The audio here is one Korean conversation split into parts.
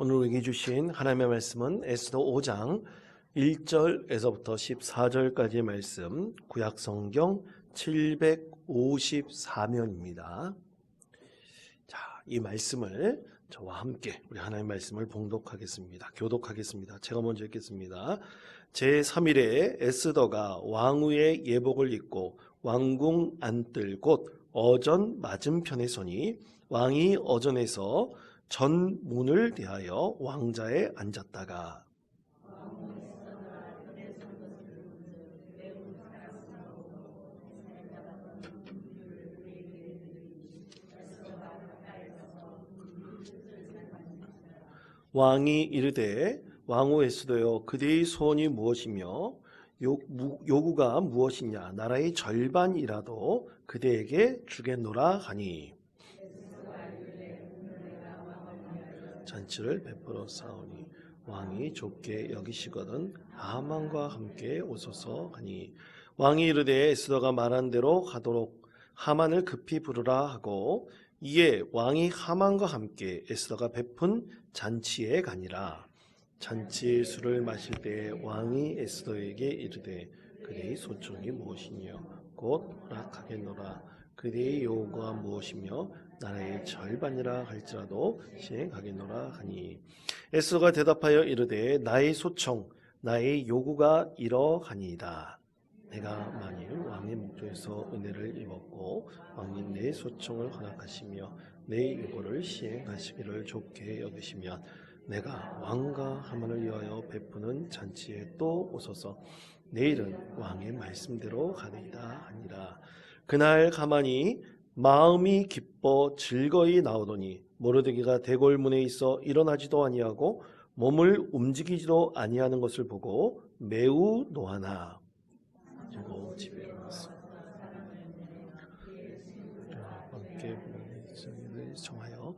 오늘 우리에게 주신 하나님의 말씀은 에스더 5장 1절에서부터 14절까지의 말씀, 구약성경 754면입니다. 자, 이 말씀을 저와 함께 우리 하나님의 말씀을 봉독하겠습니다. 교독하겠습니다. 제가 먼저 읽겠습니다. 제3일에 에스더가 왕후의 예복을 입고 왕궁 안뜰 곧 어전 맞은편에 서니 왕이 어전에서 전 문을 대하여 왕자에 앉았다가 왕이 이르되 왕후 에스더여 그대의 소원이 무엇이며 요구가 무엇이냐 나라의 절반이라도 그대에게 주겠노라 하니 잔치를 베풀어 싸우니 왕이 좁게 여기시거든 하만과 함께 오소서 하니 왕이 이르되 에스더가 말한 대로 가도록 하만을 급히 부르라 하고 이에 왕이 하만과 함께 에스더가 베푼 잔치에 가니라. 잔치의 술을 마실 때 왕이 에스더에게 이르되 그대의 소청이 무엇이뇨 곧 허락하겠노라. 그대의 요구가 무엇이며 나라의 절반이라 할지라도 시행하겠노라 하니 에스더가 대답하여 이르되 나의 소청 나의 요구가 이러하니이다. 내가 만일 왕의 목전에서 은혜를 입었고 왕이 내 소청을 허락하시며 내 요구를 시행하시기를 좋게 여기시면 내가 왕과 하만을 위하여 베푸는 잔치에 또 오소서. 내일은 왕의 말씀대로 가리이다 하니라. 그날 하만이 마음이 기뻐 즐거이 나오더니 모르드게가 대궐문에 있어 일어나지도 아니하고 몸을 움직이지도 아니하는 것을 보고 매우 노하나 그리고 집에 왔습니다. 함께 정하여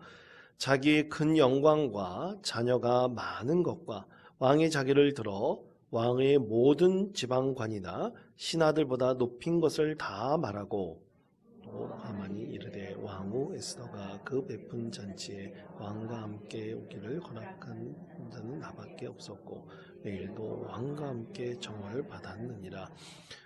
자기의 큰 영광과 자녀가 많은 것과 왕의 자기를 들어 왕의 모든 지방관이나 신하들보다 높인 것을 다 말하고 또 하만이 이르되 왕후 에스더가 그 베푼 잔치에 왕과 함께 오기를 허락한 자는 나밖에 없었고 내일도 왕과 함께 정을 받았느니라.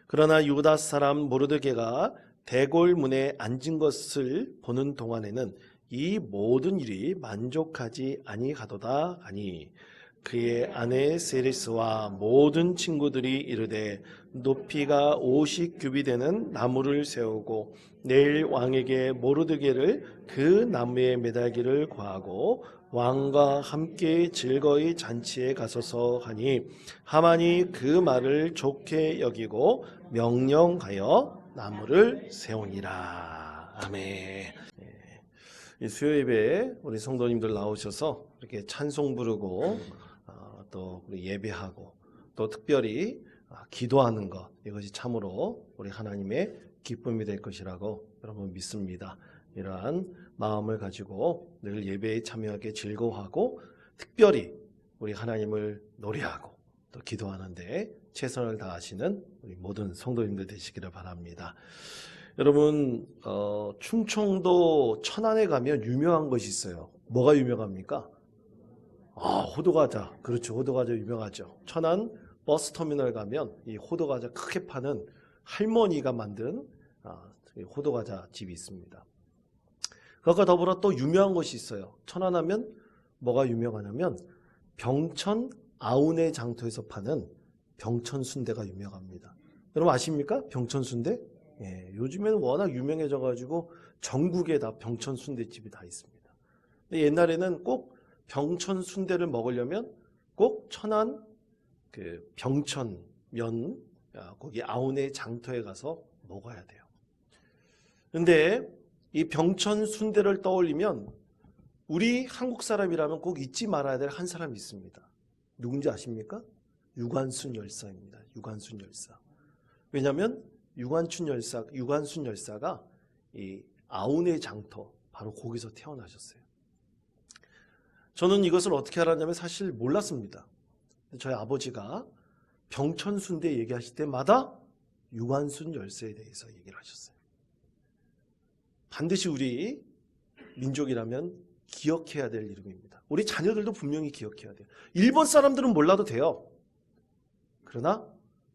그러나 유다 사람 모르드게가 대궐문에 앉은 것을 보는 동안에는 이 모든 일이 만족하지 아니하도다 하니 그의 아내 세리스와 모든 친구들이 이르되 높이가 50규비 되는 나무를 세우고 내일 왕에게 모르드게를 그 나무에 매달기를 구하고 왕과 함께 즐거이 잔치에 가소서 하니 하만이 그 말을 좋게 여기고 명령하여 나무를 세우니라. 아멘. 이 수요 예배에 우리 성도님들 나오셔서 이렇게 찬송 부르고 또 우리 예배하고 또 특별히 기도하는 것 이것이 참으로 우리 하나님의 기쁨이 될 것이라고 여러분 믿습니다. 이러한 마음을 가지고 늘 예배에 참여하게 즐거워하고 특별히 우리 하나님을 노래하고 또 기도하는데 최선을 다하시는 우리 모든 성도님들 되시기를 바랍니다. 여러분 충청도 천안에 가면 유명한 것이 있어요. 뭐가 유명합니까? 호두과자. 그렇죠. 호두과자 유명하죠. 천안 버스터미널 가면 이 호두과자 크게 파는 할머니가 만든 호두과자 집이 있습니다. 그것과 더불어 또 유명한 것이 있어요. 천안하면 뭐가 유명하냐면 병천 아우네 장터에서 파는 병천 순대가 유명합니다. 여러분 아십니까? 병천 순대? 예, 요즘에는 워낙 유명해져 가지고 전국에 다 병천 순대집이 다 있습니다. 근데 옛날에는 꼭 병천 순대를 먹으려면 꼭 천안 그 병천면 거기 아우네 장터에 가서 먹어야 돼요. 근데 이 병천 순대를 떠올리면 우리 한국 사람이라면 꼭 잊지 말아야 될 한 사람이 있습니다. 누군지 아십니까? 유관순 열사입니다. 유관순 열사. 왜냐하면 유관순 열사가 이 아우네 장터 바로 거기서 태어나셨어요. 저는 이것을 어떻게 알았냐면 사실 몰랐습니다. 저희 아버지가 병천 순대 얘기하실 때마다 유관순 열사에 대해서 얘기를 하셨어요. 반드시 우리 민족이라면 기억해야 될 이름입니다. 우리 자녀들도 분명히 기억해야 돼요. 일본 사람들은 몰라도 돼요. 그러나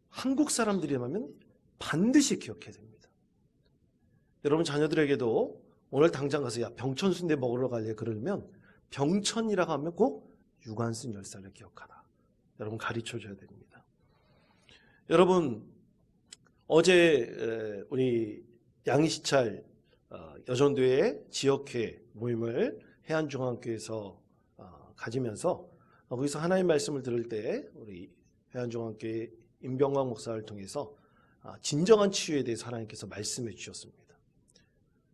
한국 사람들이라면 반드시 기억해야 됩니다. 여러분 자녀들에게도 오늘 당장 가서 야 병천 순대 먹으러 갈래 그러면 병천이라고 하면 꼭 유관순 열사를 기억하라. 여러분 가르쳐줘야 됩니다. 여러분 어제 우리 양이시찰 여전도의 지역회 모임을 해안중앙교회에서 가지면서 거기서 하나님의 말씀을 들을 때 우리 해안중앙교회 임병광 목사를 통해서 진정한 치유에 대해서 하나님께서 말씀해 주셨습니다.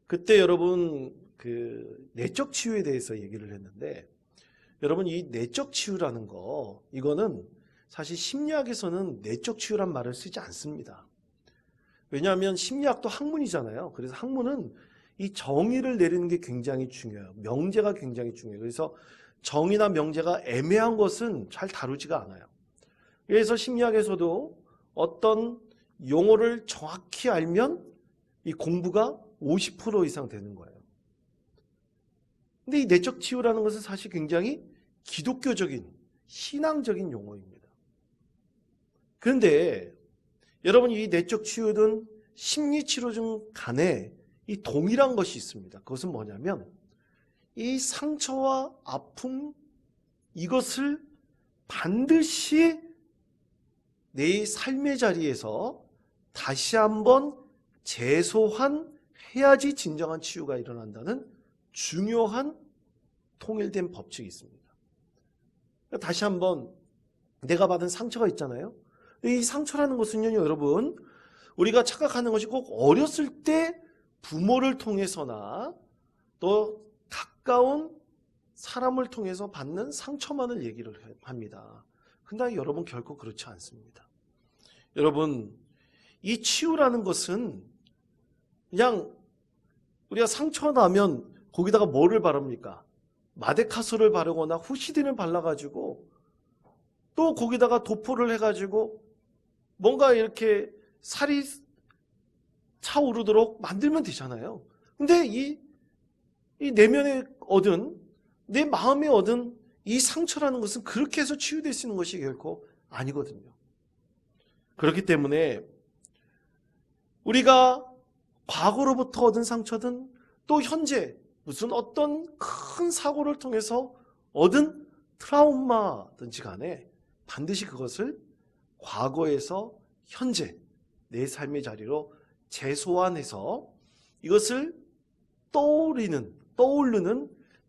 그때 여러분 그 내적 치유에 대해서 얘기를 했는데 여러분 이 내적 치유라는 거 이거는 사실 심리학에서는 내적 치유란 말을 쓰지 않습니다. 왜냐하면 심리학도 학문이잖아요. 그래서 학문은 이 정의를 내리는 게 굉장히 중요해요. 명제가 굉장히 중요해요. 그래서 정의나 명제가 애매한 것은 잘 다루지가 않아요. 그래서 심리학에서도 어떤 용어를 정확히 알면 이 공부가 50% 이상 되는 거예요. 근데 이 내적 치유라는 것은 사실 굉장히 기독교적인 신앙적인 용어입니다. 그런데 여러분 이 내적 치유든 심리치료 중 간에 이 동일한 것이 있습니다. 그것은 뭐냐면 이 상처와 아픔 이것을 반드시 내 삶의 자리에서 다시 한번 재소환해야지 진정한 치유가 일어난다는 중요한 통일된 법칙이 있습니다. 다시 한번 내가 받은 상처가 있잖아요. 이 상처라는 것은요, 여러분, 우리가 착각하는 것이 꼭 어렸을 때 부모를 통해서나 또 가까운 사람을 통해서 받는 상처만을 얘기를 합니다. 근데 여러분 결코 그렇지 않습니다. 여러분, 이 치유라는 것은 그냥 우리가 상처 나면 거기다가 뭐를 바릅니까? 마데카솔을 바르거나 후시딘을 발라가지고 또 거기다가 도포를 해가지고 뭔가 이렇게 살이 차오르도록 만들면 되잖아요. 근데 이 내면에 얻은 내 마음에 얻은 이 상처라는 것은 그렇게 해서 치유될 수 있는 것이 결코 아니거든요. 그렇기 때문에 우리가 과거로부터 얻은 상처든 또 현재 무슨 어떤 큰 사고를 통해서 얻은 트라우마든지 간에 반드시 그것을 과거에서 현재 내 삶의 자리로 재소환해서 이것을 떠오르는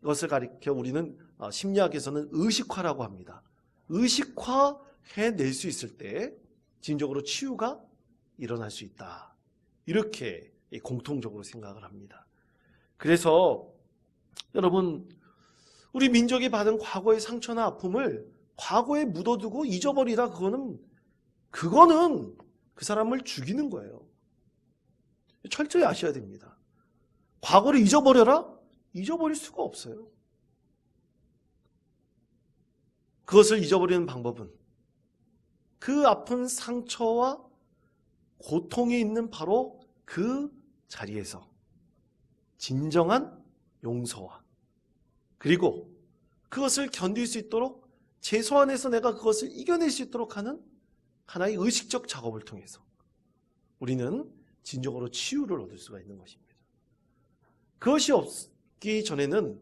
것을 가리켜 우리는 심리학에서는 의식화라고 합니다. 의식화해낼 수 있을 때 진정으로 치유가 일어날 수 있다. 이렇게 공통적으로 생각을 합니다. 그래서 여러분 우리 민족이 받은 과거의 상처나 아픔을 과거에 묻어두고 잊어버리다 그거는 그 사람을 죽이는 거예요. 철저히 아셔야 됩니다. 과거를 잊어버려라? 잊어버릴 수가 없어요. 그것을 잊어버리는 방법은 그 아픈 상처와 고통이 있는 바로 그 자리에서 진정한 용서와 그리고 그것을 견딜 수 있도록 재소환해서 내가 그것을 이겨낼 수 있도록 하는 하나의 의식적 작업을 통해서 우리는 진정으로 치유를 얻을 수가 있는 것입니다. 그것이 없기 전에는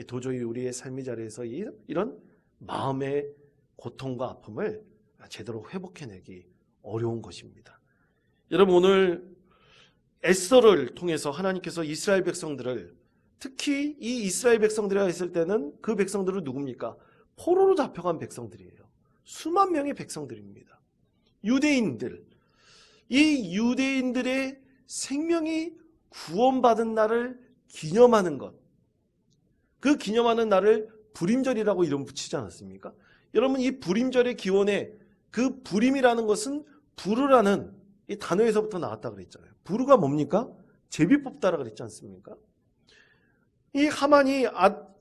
도저히 우리의 삶의 자리에서 이런 마음의 고통과 아픔을 제대로 회복해내기 어려운 것입니다. 여러분 오늘 에스더를 통해서 하나님께서 이스라엘 백성들을 특히 이 이스라엘 백성들이라 했을 때는 그 백성들은 누굽니까? 포로로 잡혀간 백성들이에요. 수만 명의 백성들입니다. 유대인들, 이 유대인들의 생명이 구원받은 날을 기념하는 것, 그 기념하는 날을 불임절이라고 이름 붙이지 않았습니까? 여러분 이 불임절의 기원에 그 불임이라는 것은 부르라는 이 단어에서부터 나왔다 그랬잖아요. 부르가 뭡니까? 제비 뽑다라 그랬지 않습니까? 이 하만이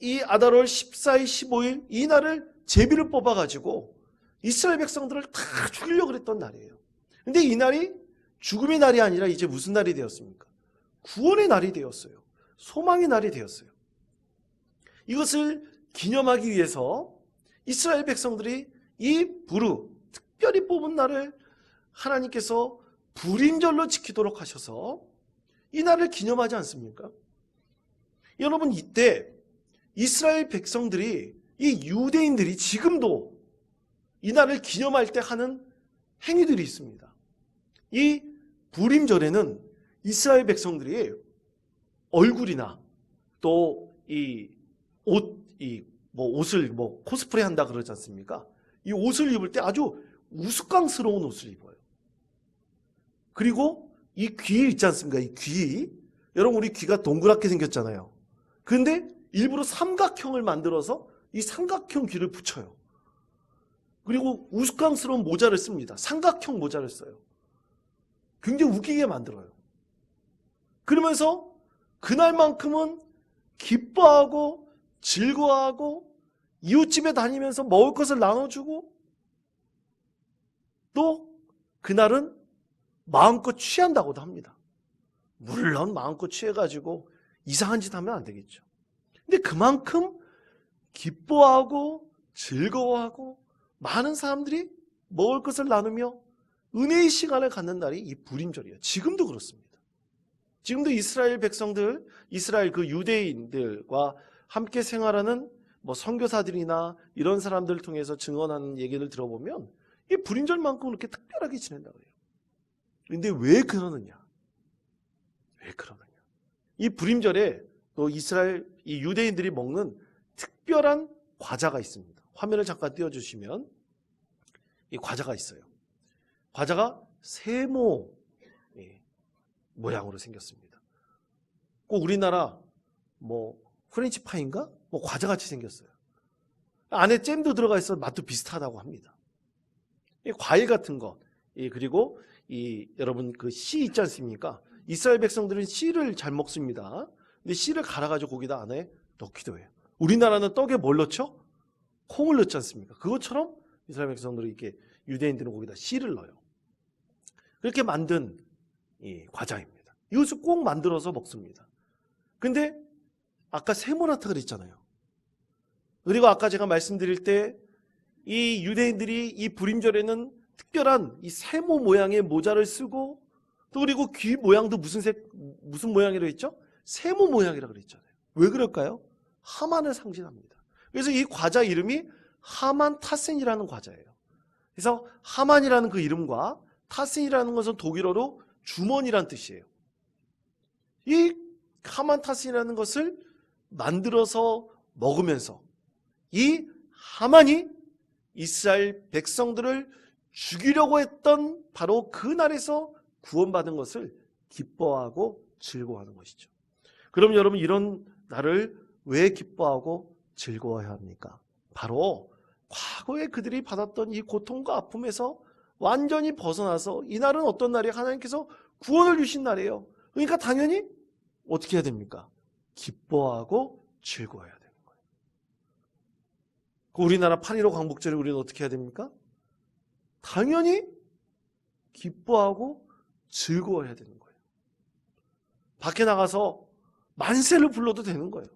이 아달월 14일 15일 이 날을 제비를 뽑아가지고 이스라엘 백성들을 다 죽이려고 그랬던 날이에요. 근데 이 날이 죽음의 날이 아니라 이제 무슨 날이 되었습니까? 구원의 날이 되었어요. 소망의 날이 되었어요. 이것을 기념하기 위해서 이스라엘 백성들이 이 부르, 특별히 뽑은 날을 하나님께서 불임절로 지키도록 하셔서 이 날을 기념하지 않습니까? 여러분, 이때 이스라엘 백성들이, 이 유대인들이 지금도 이 날을 기념할 때 하는 행위들이 있습니다. 이 불임절에는 이스라엘 백성들이 얼굴이나 또 이 옷을 코스프레 한다 그러지 않습니까? 이 옷을 입을 때 아주 우스꽝스러운 옷을 입어요. 그리고 이 귀 있지 않습니까? 이 귀. 여러분, 우리 귀가 동그랗게 생겼잖아요. 근데 일부러 삼각형을 만들어서 이 삼각형 귀를 붙여요. 그리고 우스꽝스러운 모자를 씁니다. 삼각형 모자를 써요. 굉장히 웃기게 만들어요. 그러면서 그날만큼은 기뻐하고 즐거워하고 이웃집에 다니면서 먹을 것을 나눠주고 또 그날은 마음껏 취한다고도 합니다. 물론 마음껏 취해가지고 이상한 짓 하면 안 되겠죠. 근데 그만큼 기뻐하고 즐거워하고 많은 사람들이 먹을 것을 나누며 은혜의 시간을 갖는 날이 이 불임절이에요. 지금도 그렇습니다. 지금도 이스라엘 백성들, 이스라엘 그 유대인들과 함께 생활하는 선교사들이나 이런 사람들을 통해서 증언하는 얘기를 들어보면 이 불임절만큼 그렇게 특별하게 지낸다고 해요. 그런데 왜 그러느냐? 왜 그러느냐? 이 불임절에 또 이스라엘 이 유대인들이 먹는 특별한 과자가 있습니다. 화면을 잠깐 띄워주시면 이 과자가 있어요. 과자가 세모 모양으로 생겼습니다. 꼭 우리나라 프렌치 파이인가? 과자같이 생겼어요. 안에 잼도 들어가 있어 맛도 비슷하다고 합니다. 이 과일 같은 것, 그리고 여러분 그 씨 있지 않습니까? 이스라엘 백성들은 씨를 잘 먹습니다. 근데 씨를 갈아가지고 거기다 안에 넣기도 해요. 우리나라는 떡에 뭘 넣죠? 콩을 넣지 않습니까? 그것처럼 이스라엘 백성들은 이렇게 유대인들은 거기다 씨를 넣어요. 그렇게 만든 과자입니다. 이것을 꼭 만들어서 먹습니다. 근데 아까 세모나타 그랬잖아요. 그리고 아까 제가 말씀드릴 때 이 유대인들이 이 불임절에는 특별한 이 세모 모양의 모자를 쓰고 또 그리고 귀 모양도 무슨 모양이라고 했죠? 세모 모양이라고 그랬잖아요. 왜 그럴까요? 하만을 상징합니다. 그래서 이 과자 이름이 하만 타센이라는 과자예요. 그래서 하만이라는 그 이름과 타센이라는 것은 독일어로 주머니란 뜻이에요. 이 하만 타센이라는 것을 만들어서 먹으면서 이 하만이 이스라엘 백성들을 죽이려고 했던 바로 그 날에서 구원받은 것을 기뻐하고 즐거워하는 것이죠. 그럼 여러분, 이런 날을 왜 기뻐하고 즐거워해야 합니까? 바로 과거에 그들이 받았던 이 고통과 아픔에서 완전히 벗어나서 이 날은 어떤 날이에요? 하나님께서 구원을 주신 날이에요. 그러니까 당연히 어떻게 해야 됩니까? 기뻐하고 즐거워해야 되는 거예요. 우리나라 8.15 광복절에 우리는 어떻게 해야 됩니까? 당연히 기뻐하고 즐거워해야 되는 거예요. 밖에 나가서 만세를 불러도 되는 거예요.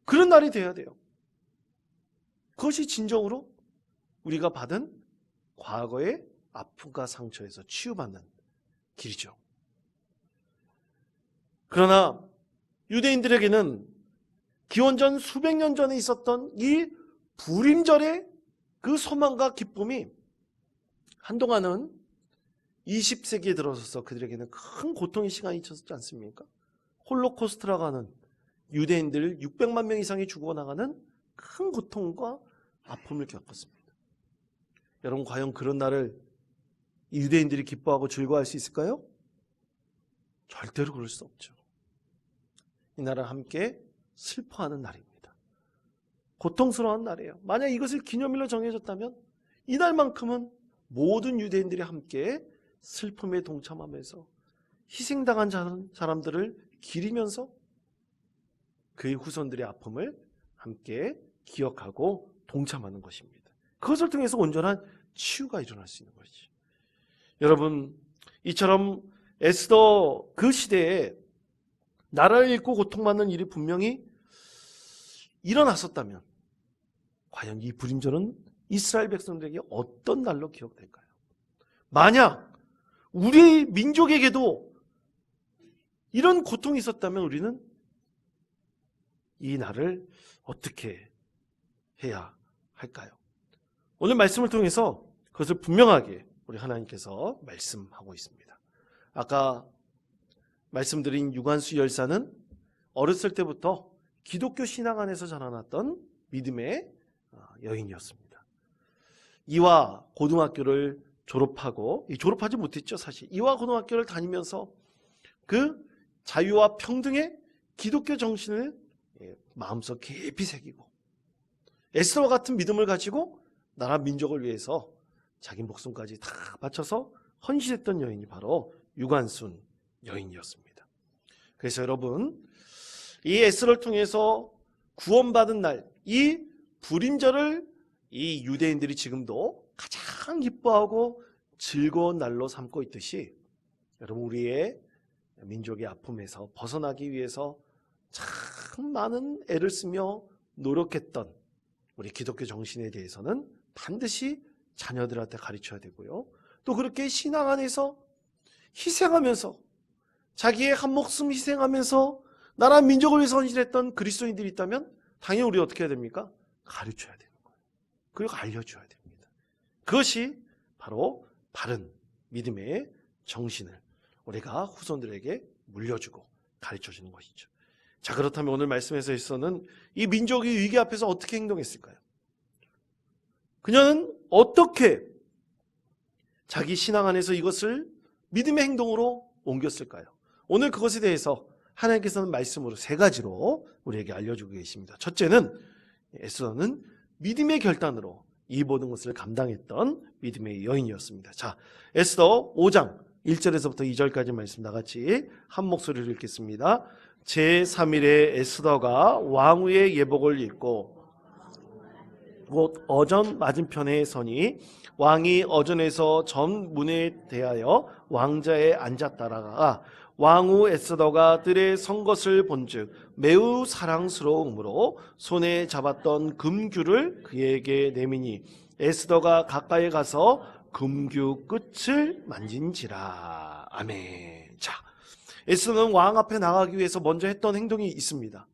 그런 날이 돼야 돼요. 그것이 진정으로 우리가 받은 과거의 아픔과 상처에서 치유받는 길이죠. 그러나 유대인들에게는 기원전 수백 년 전에 있었던 이 불임절의 그 소망과 기쁨이 한동안은 20세기에 들어서서 그들에게는 큰 고통의 시간이 있었지 않습니까? 홀로코스트라고 하는 유대인들 600만 명 이상이 죽어나가는 큰 고통과 아픔을 겪었습니다. 여러분, 과연 그런 날을 이 유대인들이 기뻐하고 즐거워할 수 있을까요? 절대로 그럴 수 없죠. 이 날은 함께 슬퍼하는 날입니다. 고통스러운 날이에요. 만약 이것을 기념일로 정해졌다면 이날만큼은 모든 유대인들이 함께 슬픔에 동참하면서 희생당한 사람들을 기리면서 그의 후손들의 아픔을 함께 기억하고 동참하는 것입니다. 그것을 통해서 온전한 치유가 일어날 수 있는 것이죠. 여러분, 이처럼 에스더 그 시대에 나라를 잃고 고통받는 일이 분명히 일어났었다면 과연 이 불임절은 이스라엘 백성들에게 어떤 날로 기억될까요? 만약 우리 민족에게도 이런 고통이 있었다면 우리는 이 날을 어떻게 해야 할까요? 오늘 말씀을 통해서 그것을 분명하게 우리 하나님께서 말씀하고 있습니다. 아까 말씀드린 유관수 열사는 어렸을 때부터 기독교 신앙 안에서 자라났던 믿음의 여인이었습니다. 이화 고등학교를 졸업하지 못했죠, 사실. 이화 고등학교를 다니면서 그 자유와 평등의 기독교 정신을 마음속 깊이 새기고 에스더와 같은 믿음을 가지고 나라 민족을 위해서 자기 목숨까지 다 바쳐서 헌신했던 여인이 바로 유관순 여인이었습니다. 그래서 여러분, 이 에스더를 통해서 구원받은 날, 이 불임절을 이 유대인들이 지금도 가장 기뻐하고 즐거운 날로 삼고 있듯이 여러분, 우리의 민족의 아픔에서 벗어나기 위해서 참 많은 애를 쓰며 노력했던 우리 기독교 정신에 대해서는 반드시 자녀들한테 가르쳐야 되고요. 또 그렇게 신앙 안에서 희생하면서 자기의 한 목숨 희생하면서 나라 민족을 위해서 헌신했던 그리스도인들이 있다면 당연히 우리 어떻게 해야 됩니까? 가르쳐야 되는 거예요. 그리고 알려줘야 됩니다. 그것이 바로 바른 믿음의 정신을 우리가 후손들에게 물려주고 가르쳐주는 것이죠. 자, 그렇다면 오늘 말씀에서는 이 민족이 위기 앞에서 어떻게 행동했을까요? 그녀는 어떻게 자기 신앙 안에서 이것을 믿음의 행동으로 옮겼을까요? 오늘 그것에 대해서 하나님께서는 말씀으로 세 가지로 우리에게 알려주고 계십니다. 첫째는 에스더는 믿음의 결단으로 이 모든 것을 감당했던 믿음의 여인이었습니다. 자, 에스더 5장 1절에서부터 2절까지 말씀 나같이 한 목소리로 읽겠습니다. 제3일에 에스더가 왕후의 예복을 입고 곧 어전 맞은편에 서니 왕이 어전에서 전 문에 대하여 왕자에 앉았다라가 왕후 에스더가 들의 선 것을 본즉 매우 사랑스러우므로 손에 잡았던 금규를 그에게 내미니 에스더가 가까이 가서 금규 끝을 만진지라. 아멘. 자, 에스더는 왕 앞에 나가기 위해서 먼저 했던 행동이 있습니다.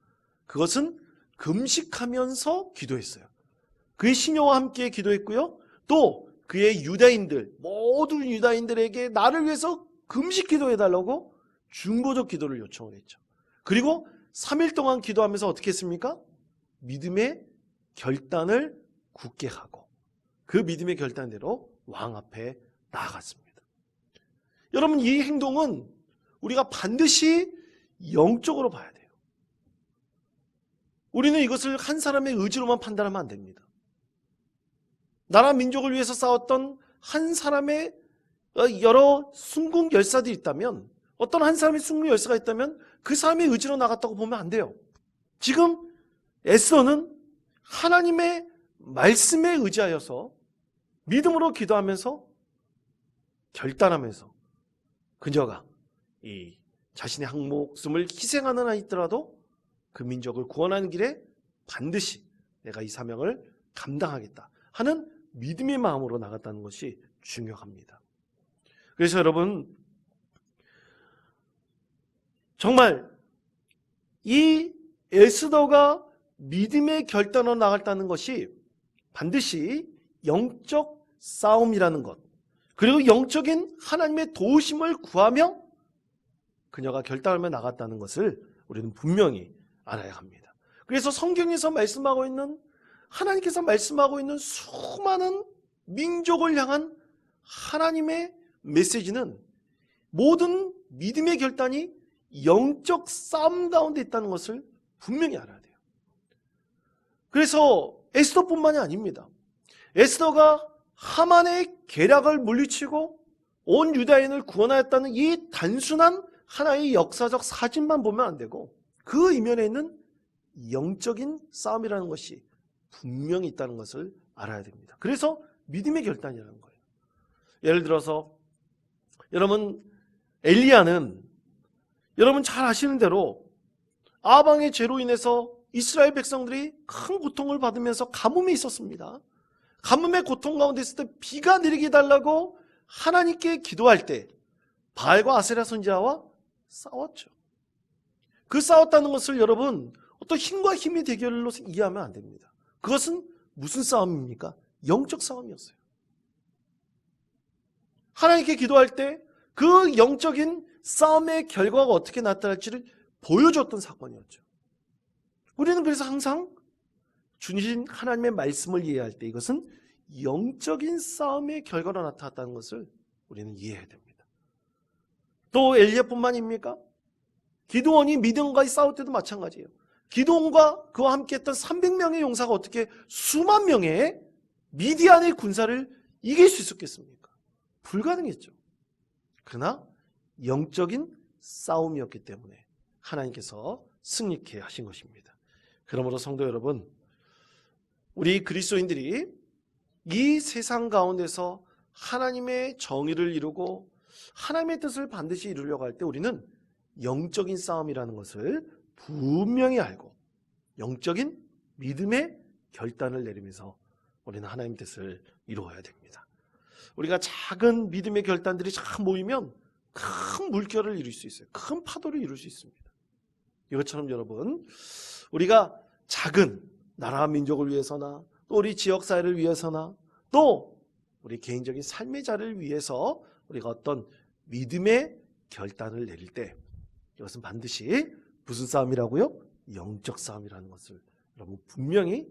그것은 금식하면서 기도했어요. 그의 시녀와 함께 기도했고요. 또 그의 유다인들, 모든 유다인들에게 나를 위해서 금식 기도해달라고 중보적 기도를 요청을 했죠. 그리고 3일 동안 기도하면서 어떻게 했습니까? 믿음의 결단을 굳게 하고 그 믿음의 결단대로 왕 앞에 나아갔습니다. 여러분, 이 행동은 우리가 반드시 영적으로 봐야 돼요. 우리는 이것을 한 사람의 의지로만 판단하면 안 됩니다. 나라 민족을 위해서 싸웠던 한 사람의 여러 순국 열사들이 있다면, 어떤 한 사람의 순국 열사가 있다면 그 사람의 의지로 나갔다고 보면 안 돼요. 지금 에스더는 하나님의 말씀에 의지하여서 믿음으로 기도하면서 결단하면서 그녀가 이 자신의 한 목숨을 희생하는 한 있더라도 그 민족을 구원하는 길에 반드시 내가 이 사명을 감당하겠다 하는 믿음의 마음으로 나갔다는 것이 중요합니다. 그래서 여러분, 정말 이 에스더가 믿음의 결단으로 나갔다는 것이 반드시 영적 싸움이라는 것, 그리고 영적인 하나님의 도우심을 구하며 그녀가 결단하며 나갔다는 것을 우리는 분명히 알아야 합니다. 그래서 성경에서 말씀하고 있는, 하나님께서 말씀하고 있는 수많은 민족을 향한 하나님의 메시지는 모든 믿음의 결단이 영적 싸움 가운데 있다는 것을 분명히 알아야 돼요. 그래서 에스더뿐만이 아닙니다. 에스더가 하만의 계략을 물리치고 온 유다인을 구원하였다는 이 단순한 하나의 역사적 사진만 보면 안 되고 그 이면에 있는 영적인 싸움이라는 것이 분명히 있다는 것을 알아야 됩니다. 그래서 믿음의 결단이라는 거예요. 예를 들어서 여러분, 엘리야는 여러분 잘 아시는 대로 아방의 죄로 인해서 이스라엘 백성들이 큰 고통을 받으면서 가뭄이 있었습니다. 가뭄의 고통 가운데 있을 때 비가 내리게 달라고 하나님께 기도할 때 바알과 아세라 선지자와 싸웠죠. 그 싸웠다는 것을 여러분 어떤 힘과 힘의 대결로 이해하면 안 됩니다. 그것은 무슨 싸움입니까? 영적 싸움이었어요. 하나님께 기도할 때 그 영적인 싸움의 결과가 어떻게 나타날지를 보여줬던 사건이었죠. 우리는 그래서 항상 주신 하나님의 말씀을 이해할 때 이것은 영적인 싸움의 결과로 나타났다는 것을 우리는 이해해야 됩니다. 또 엘리야뿐만입니까? 기드온이 미디안과의 싸울 때도 마찬가지예요. 기드온과 그와 함께했던 300명의 용사가 어떻게 수만 명의 미디안의 군사를 이길 수 있었겠습니까? 불가능했죠. 그러나 영적인 싸움이었기 때문에 하나님께서 승리케 하신 것입니다. 그러므로 성도 여러분, 우리 그리스도인들이 이 세상 가운데서 하나님의 정의를 이루고 하나님의 뜻을 반드시 이루려고 할 때 우리는 영적인 싸움이라는 것을 분명히 알고 영적인 믿음의 결단을 내리면서 우리는 하나님의 뜻을 이루어야 됩니다. 우리가 작은 믿음의 결단들이 잘 모이면 큰 물결을 이룰 수 있어요. 큰 파도를 이룰 수 있습니다. 이것처럼 여러분, 우리가 작은 나라와 민족을 위해서나 또 우리 지역사회를 위해서나 또 우리 개인적인 삶의 자리를 위해서 우리가 어떤 믿음의 결단을 내릴 때 이것은 반드시 무슨 싸움이라고요? 영적 싸움이라는 것을 여러분 분명히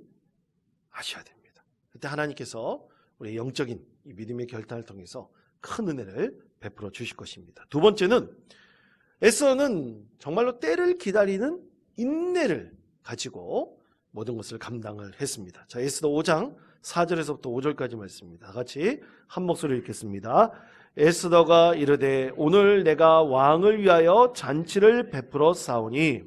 아셔야 됩니다. 그때 하나님께서 우리의 영적인 이 믿음의 결단을 통해서 큰 은혜를 베풀어 주실 것입니다. 두 번째는 에스더는 정말로 때를 기다리는 인내를 가지고 모든 것을 감당을 했습니다. 자, 에스더 5장 4절에서부터 5절까지 말씀입니다. 다 같이 한 목소리로 읽겠습니다. 에스더가 이르되 오늘 내가 왕을 위하여 잔치를 베풀어 싸우니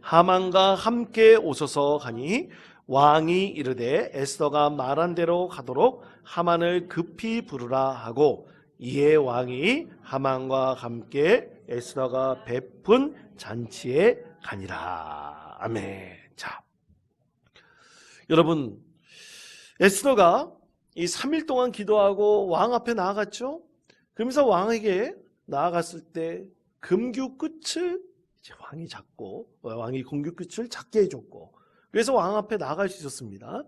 하만과 함께 오소서 하니 왕이 이르되 에스더가 말한 대로 가도록 하만을 급히 부르라 하고 이에 왕이 하만과 함께 에스더가 베푼 잔치에 가니라. 아멘. 자, 여러분, 에스더가 이 3일 동안 기도하고 왕 앞에 나아갔죠. 그러면서 왕에게 나아갔을 때 금규 끝을 이제 왕이 잡고 왕이 금규 끝을 잡게 해줬고 그래서 왕 앞에 나아갈 수 있었습니다.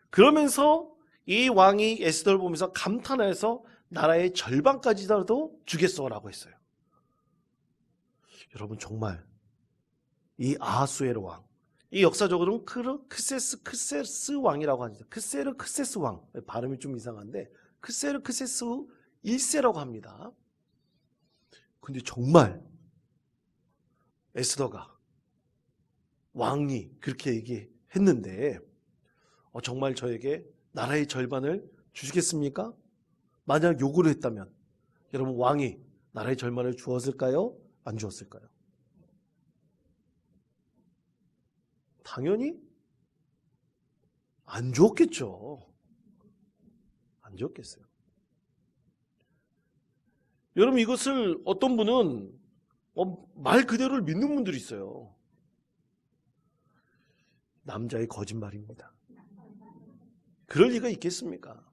그러면서 이 왕이 에스더를 보면서 감탄해서 나라의 절반까지라도 주겠어라고 했어요. 여러분 정말 이 아하수에로 왕, 이 역사적으로는 크세스 왕이라고 하죠. 크세스 왕, 발음이 좀 이상한데 크세스 1세라고 합니다. 근데 정말 에스더가 왕이 그렇게 얘기했는데 정말 저에게 나라의 절반을 주시겠습니까? 만약 요구를 했다면 여러분 왕이 나라의 절반을 주었을까요? 안 주었을까요? 당연히 안 주었겠죠. 안 주었겠어요. 여러분 이것을 어떤 분은 말 그대로를 믿는 분들이 있어요. 남자의 거짓말입니다. 그럴 리가 있겠습니까?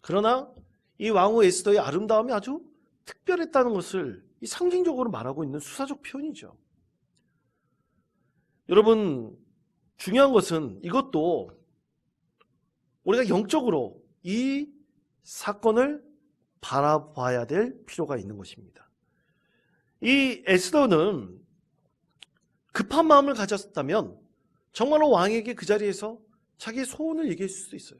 그러나 이 왕후 에스더의 아름다움이 아주 특별했다는 것을 이 상징적으로 말하고 있는 수사적 표현이죠. 여러분 중요한 것은 이것도 우리가 영적으로 이 사건을 바라봐야 될 필요가 있는 것입니다. 이 에스더는 급한 마음을 가졌다면 정말로 왕에게 그 자리에서 자기의 소원을 얘기했을 수도 있어요.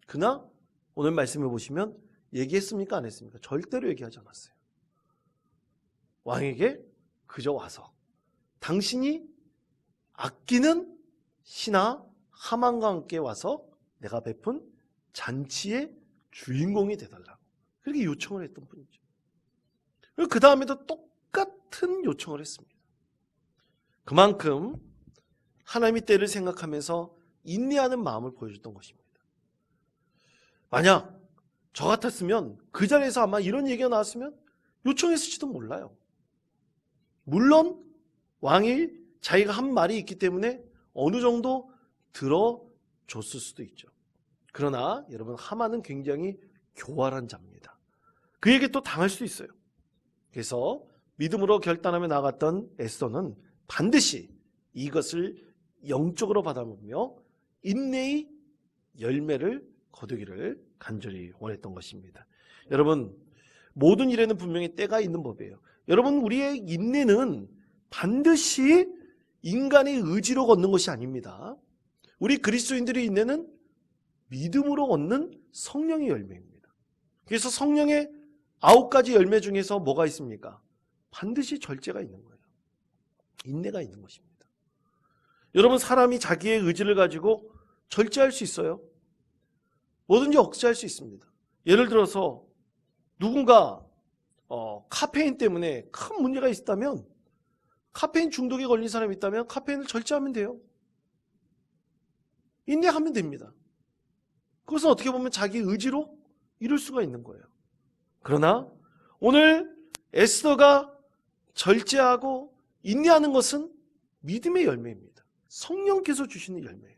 그러나 오늘 말씀해 보시면 얘기했습니까? 안 했습니까? 절대로 얘기하지 않았어요. 왕에게 그저 와서 당신이 아끼는 신하 하만과 함께 와서 내가 베푼 잔치의 주인공이 되달라고 그렇게 요청을 했던 분이죠. 그 다음에도 똑같은 요청을 했습니다. 그만큼 하나님의 때를 생각하면서 인내하는 마음을 보여줬던 것입니다. 만약 저 같았으면 그 자리에서 아마 이런 얘기가 나왔으면 요청했을지도 몰라요. 물론 왕이 자기가 한 말이 있기 때문에 어느 정도 들어줬을 수도 있죠. 그러나 여러분, 하만은 굉장히 교활한 자입니다. 그에게 또 당할 수 있어요. 그래서 믿음으로 결단하며 나갔던 에스더는 반드시 이것을 영적으로 받아보며 인내의 열매를 거두기를 간절히 원했던 것입니다. 여러분, 모든 일에는 분명히 때가 있는 법이에요. 여러분, 우리의 인내는 반드시 인간의 의지로 걷는 것이 아닙니다. 우리 그리스도인들의 인내는 믿음으로 얻는 성령의 열매입니다. 그래서 성령의 9가지 열매 중에서 뭐가 있습니까? 반드시 절제가 있는 거예요. 인내가 있는 것입니다. 여러분, 사람이 자기의 의지를 가지고 절제할 수 있어요. 뭐든지 억제할 수 있습니다. 예를 들어서 누군가 카페인 때문에 큰 문제가 있다면, 카페인 중독에 걸린 사람이 있다면 카페인을 절제하면 돼요. 인내하면 됩니다. 그것은 어떻게 보면 자기 의지로 이룰 수가 있는 거예요. 그러나 오늘 에스더가 절제하고 인내하는 것은 믿음의 열매입니다. 성령께서 주시는 열매예요.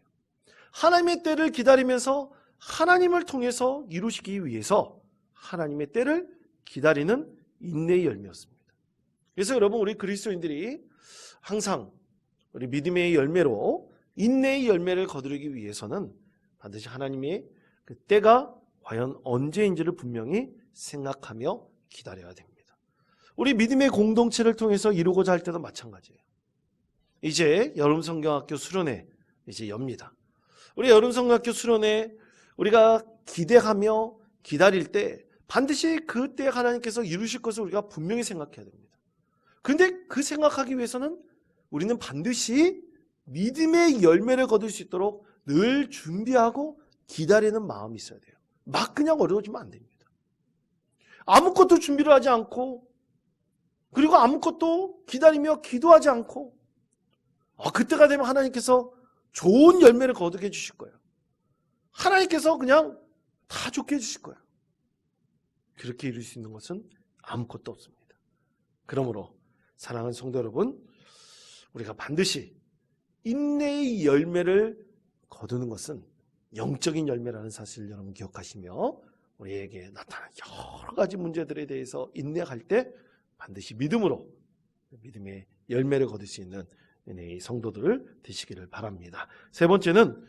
하나님의 때를 기다리면서 하나님을 통해서 이루시기 위해서 하나님의 때를 기다리는 인내의 열매였습니다. 그래서 여러분, 우리 그리스도인들이 항상 우리 믿음의 열매로 인내의 열매를 거두기 위해서는 반드시 하나님의 그 때가 과연 언제인지를 분명히 생각하며 기다려야 됩니다. 우리 믿음의 공동체를 통해서 이루고자 할 때도 마찬가지예요. 이제 여름성경학교 수련회 이제 엽니다. 우리 여름성경학교 수련회 우리가 기대하며 기다릴 때 반드시 그때 하나님께서 이루실 것을 우리가 분명히 생각해야 됩니다. 그런데 그 생각하기 위해서는 우리는 반드시 믿음의 열매를 거둘 수 있도록 늘 준비하고 기다리는 마음이 있어야 돼요. 막 그냥 어려워지면 안 됩니다. 아무것도 준비를 하지 않고, 그리고 아무것도 기다리며 기도하지 않고, 그때가 되면 하나님께서 좋은 열매를 거두게 해주실 거예요. 하나님께서 그냥 다 좋게 해주실 거예요. 그렇게 이룰 수 있는 것은 아무것도 없습니다. 그러므로 사랑하는 성도 여러분, 우리가 반드시 인내의 열매를 거두는 것은 영적인 열매라는 사실을 여러분 기억하시며, 우리에게 나타나는 여러 가지 문제들에 대해서 인내할 때 반드시 믿음으로 믿음의 열매를 거둘 수 있는 성도들 되시기를 바랍니다. 세 번째는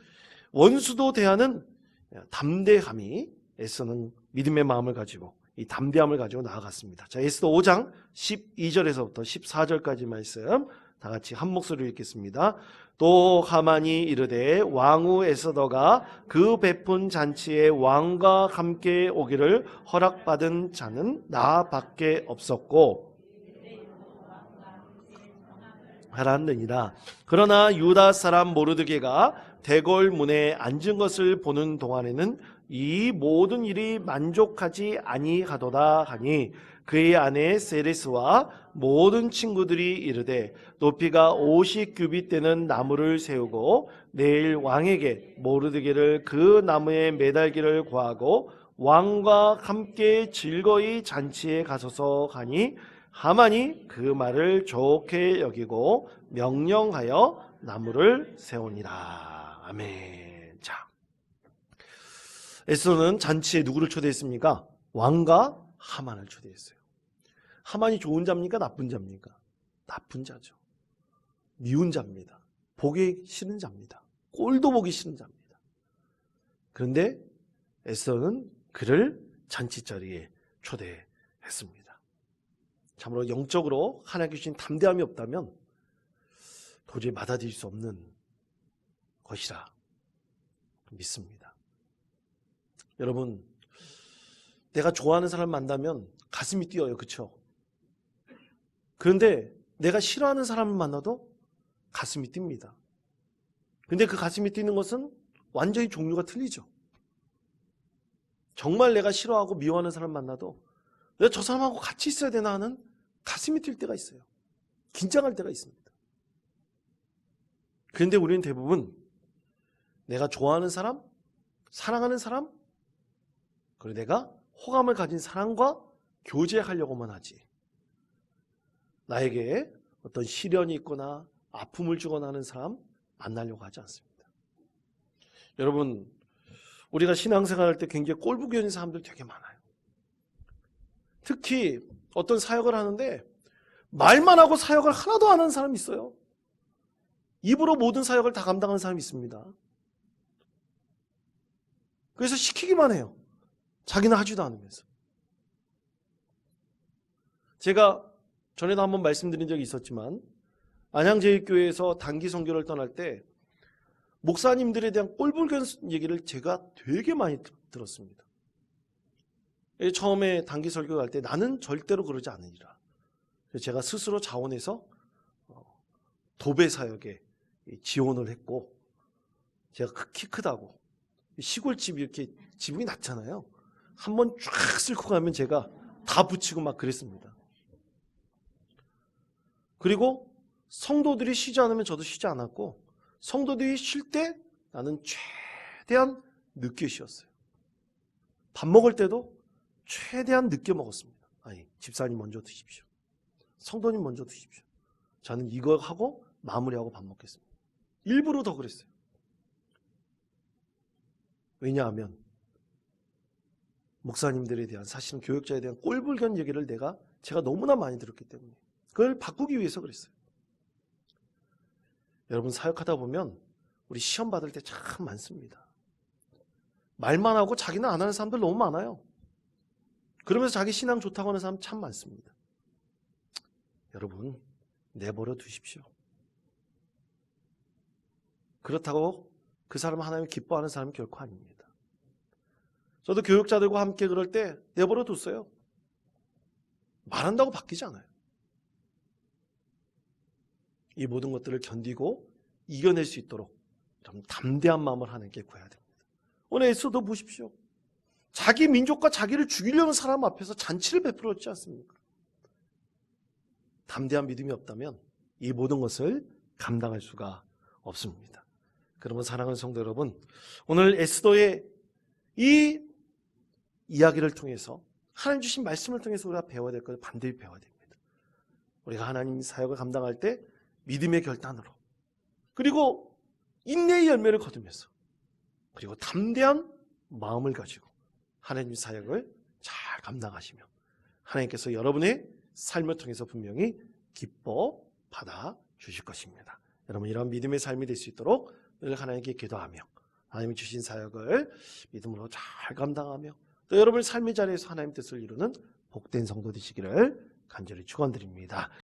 원수도 대하는 담대함이, 에스더는 믿음의 마음을 가지고 이 담대함을 가지고 나아갔습니다. 자, 에스더 5장 12절에서부터 14절까지 말씀 다 같이 한 목소리로 읽겠습니다. 또 하만이 이르되 왕후 에스더가 그 베푼 잔치에 왕과 함께 오기를 허락받은 자는 나밖에 없었고 하라느니라. 그러나 유다 사람 모르드게가 대궐 문에 앉은 것을 보는 동안에는 이 모든 일이 만족하지 아니하도다 하니, 그의 아내 세레스와 모든 친구들이 이르되 높이가 50규빗 되는 나무를 세우고 내일 왕에게 모르드게를 그 나무에 매달기를 구하고 왕과 함께 즐거이 잔치에 가소서 하니, 하만이 그 말을 좋게 여기고 명령하여 나무를 세우니라. 아멘. 자, 에스더는 잔치에 누구를 초대했습니까? 왕과 하만을 초대했어요. 하만이 좋은 자입니까? 나쁜 자입니까? 나쁜 자죠. 미운 자입니다. 보기 싫은 자입니다. 꼴도 보기 싫은 자입니다. 그런데 에스더는 그를 잔치자리에 초대했습니다. 참으로 영적으로 하나님께 주신 담대함이 없다면 도저히 받아들일 수 없는 것이라 믿습니다. 여러분, 내가 좋아하는 사람 만나면 가슴이 뛰어요. 그렇죠? 그런데 내가 싫어하는 사람을 만나도 가슴이 뜁니다. 근데 그 가슴이 뛰는 것은 완전히 종류가 틀리죠. 정말 내가 싫어하고 미워하는 사람 만나도 내가 저 사람하고 같이 있어야 되나 하는 가슴이 뛸 때가 있어요. 긴장할 때가 있습니다. 그런데 우리는 대부분 내가 좋아하는 사람, 사랑하는 사람, 그리고 내가 호감을 가진 사람과 교제하려고만 하지, 나에게 어떤 시련이 있거나 아픔을 주거나 하는 사람 만나려고 하지 않습니다. 여러분, 우리가 신앙생활할 때 굉장히 꼴보기인 사람들 되게 많아요. 특히 어떤 사역을 하는데 말만 하고 사역을 하나도 안 하는 사람이 있어요. 입으로 모든 사역을 다 감당하는 사람이 있습니다. 그래서 시키기만 해요. 자기는 하지도 않으면서. 제가 전에도 한번 말씀드린 적이 있었지만 안양제일교회에서 단기 선교를 떠날 때 목사님들에 대한 꼴불견 얘기를 제가 되게 많이 들었습니다. 처음에 단기 설교 갈 때 나는 절대로 그러지 않으리라. 제가 스스로 자원해서 도배 사역에 지원을 했고, 제가 키 크다고 시골집 이렇게 지붕이 낮잖아요. 한번 쫙 쓸고 가면 제가 다 붙이고 막 그랬습니다. 그리고 성도들이 쉬지 않으면 저도 쉬지 않았고, 성도들이 쉴 때 나는 최대한 늦게 쉬었어요. 밥 먹을 때도 최대한 늦게 먹었습니다. 아니, 집사님 먼저 드십시오. 성도님 먼저 드십시오. 저는 이거 하고 마무리하고 밥 먹겠습니다. 일부러 더 그랬어요. 왜냐하면 목사님들에 대한, 사실은 교역자에 대한 꼴불견 얘기를 제가 너무나 많이 들었기 때문에 그걸 바꾸기 위해서 그랬어요. 여러분, 사역하다 보면 우리 시험 받을 때 참 많습니다. 말만 하고 자기는 안 하는 사람들 너무 많아요. 그러면서 자기 신앙 좋다고 하는 사람 참 많습니다. 여러분, 내버려 두십시오. 그렇다고 그 사람 하나님을 기뻐하는 사람이 결코 아닙니다. 저도 교육자들과 함께 그럴 때 내버려 뒀어요. 말한다고 바뀌지 않아요. 이 모든 것들을 견디고 이겨낼 수 있도록 좀 담대한 마음을 하나님께 구해야 됩니다. 오늘 에스더 보십시오. 자기 민족과 자기를 죽이려는 사람 앞에서 잔치를 베풀었지 않습니까? 담대한 믿음이 없다면 이 모든 것을 감당할 수가 없습니다. 그러면 사랑하는 성도 여러분, 오늘 에스더의 이 이야기를 통해서, 하나님 주신 말씀을 통해서 우리가 배워야 될 것을 반드시 배워야 됩니다. 우리가 하나님 사역을 감당할 때 믿음의 결단으로, 그리고 인내의 열매를 거두면서, 그리고 담대한 마음을 가지고 하나님 사역을 잘 감당하시며 하나님께서 여러분의 삶을 통해서 분명히 기뻐 받아 주실 것입니다. 여러분, 이런 믿음의 삶이 될 수 있도록 늘 하나님께 기도하며 하나님이 주신 사역을 믿음으로 잘 감당하며 또 여러분의 삶의 자리에서 하나님 뜻을 이루는 복된 성도 되시기를 간절히 축원드립니다.